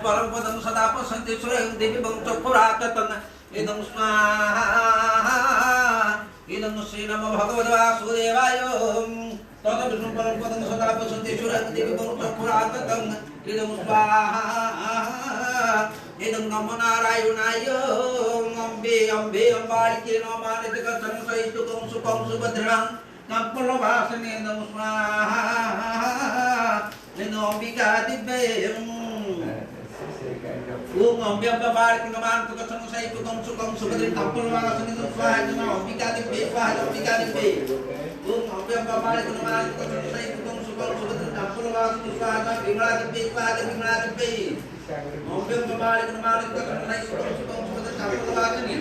परम पदम सदा पसंति सुरं देवी वंश पुरातन इदं स्वाहा इदं श्री नमो भगवते वासुदेवाय तद विष्णु परम पदम सदा पसंति सुरं देवी वंश पुरातन इदं स्वाहा इदं नमो नारायणाय अम्बे अम्बे अम्बालिके नमानिते कथं सहितुकं सुखं सुभद्रं नम्पलवासने नमः स्वाहा नमोऽम्बिका दिव्ये ओम अम्बे बालक नमान तो कथन सही तो कम सुभद्र कंपल वाला सुनि तो स्वाहा नमः अंबिका दिव्ये स्वाहा अंबिका दिव्ये ओम अम्बे बालक नमान तो कथन सही तो कम सुभद्र कंपल वाला सुनि स्वाहा विमला दिव्ये स्वाहा विमला दिव्ये अम्बे बालक नमान तो कथन सही तो कम सुभद्र कंपल वाला सुनि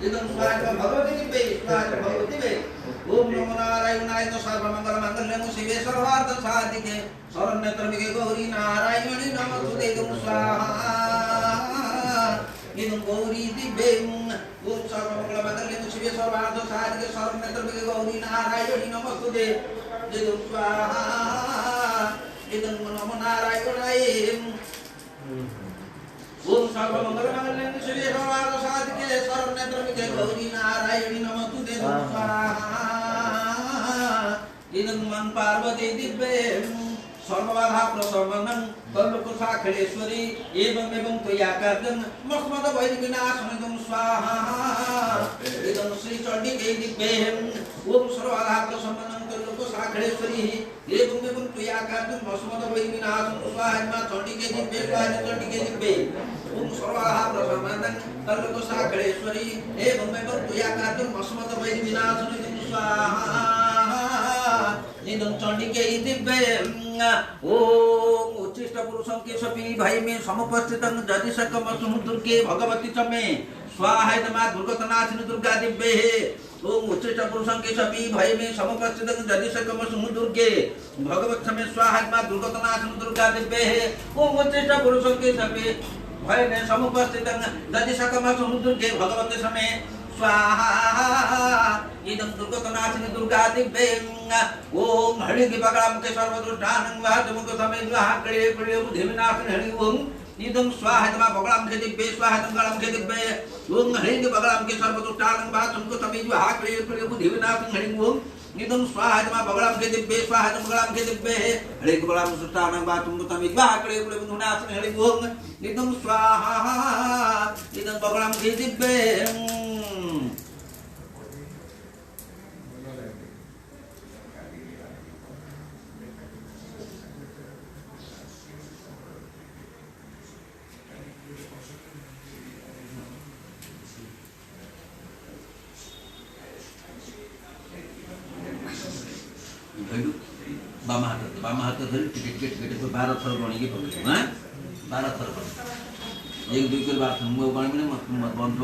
इदं स्वाहा भगवती दिव्ये स्वाहा भगवती दिव्ये ओम नमो नारायणाय सर्वमंगल मंगलं शिवे सर्वार्थ साधिके शरण्यत्र्यंबके गौरी नारायणी नमोस्तुते स्वाहा इदं गौरी दिव्ये ओम सर्वमंगल मंगलं शिवे सर्वार्थ साधिके शरण्यत्र्यंबके गौरी नारायणी नमोस्तुते इदं स्वाहा इदं नमो नारायणाय ओम सर्वमंगल मंगलं शिवे सर्वार्थ साधिके शरण्यत्र्यंबके गौरी नारायणी नमोस्तुते स्वाहा इदं मन पार्वती दिव्ये सर्वबाधा प्रशमनं कल्पकुशाखलेश्वरी एवं त्वया कर्तन मस्मद वैरिविनाशनं स्वाहा इदं श्री चण्डिके दिव्ये ओम सर्वबाधा प्रशमनं कल्पकुशाखलेश्वरी एवं त्वया कर्तन मस्मद वैरिविनाशनं स्वाहा मा चण्डिके दिव्ये स्वाहा चण्डिके दिव्ये ओम सर्वबाधा प्रशमनं कल्पकुशाखलेश्वरी एवं त्वया कर्तन मस्मद वैरिविनाशनं स्वाहा इदं चण्डिके दिव्ये ओम उच्चिष्ट पुरुषं केशवी भाई में समुपस्थितं यदि सकम दुर्गे भगवती च मे स्वाहा नमः दुर्गतनाशिनी दुर्गा दिव्ये ओम उच्चिष्ट पुरुषं केशवी भाई में समुपस्थितं यदि सकम दुर्गे भगवती च मे स्वाहा नमः दुर्गतनाशिनी दुर्गा दिव्ये ओम उच्चिष्ट पुरुषं केशवी भाई में समुपस्थितं यदि सकम दुर्गे भगवती च मे स्वाहा इदं दुर्गतनाशिनी दुर्गा दिव्ये ओम हरिगे बगलाम के सर्वदुष्टानं वाचमुख समेत वाक्ळे प्रिय बुद्धि विनाशिनी हरि ओम इदं स्वाहा नमः बगलाम के दिव्ये स्वाहा बगलाम के दिव्ये ओम हरिगे बगलाम के सर्वदुष्टानं वाचमुख समेत वाक्ळे प्रिय बुद्धि विनाशिनी हरि ओम इदं स्वाहा नमः बगलाम के दिव्ये स्वाहा बगलाम के दिव्ये हरिगे बगलाम दुष्टानं वाचमुख समेत वाक्ळे प्रिय बुद्धि विनाशिनी हरि ओम इदं स्वाहा इदं बगलाम के दिव्ये बाम हाथ धरी टिकट 12 थर गणिकी पकड़ 12 थर 1 2 कर 12 थर मो गणिमी मत बंध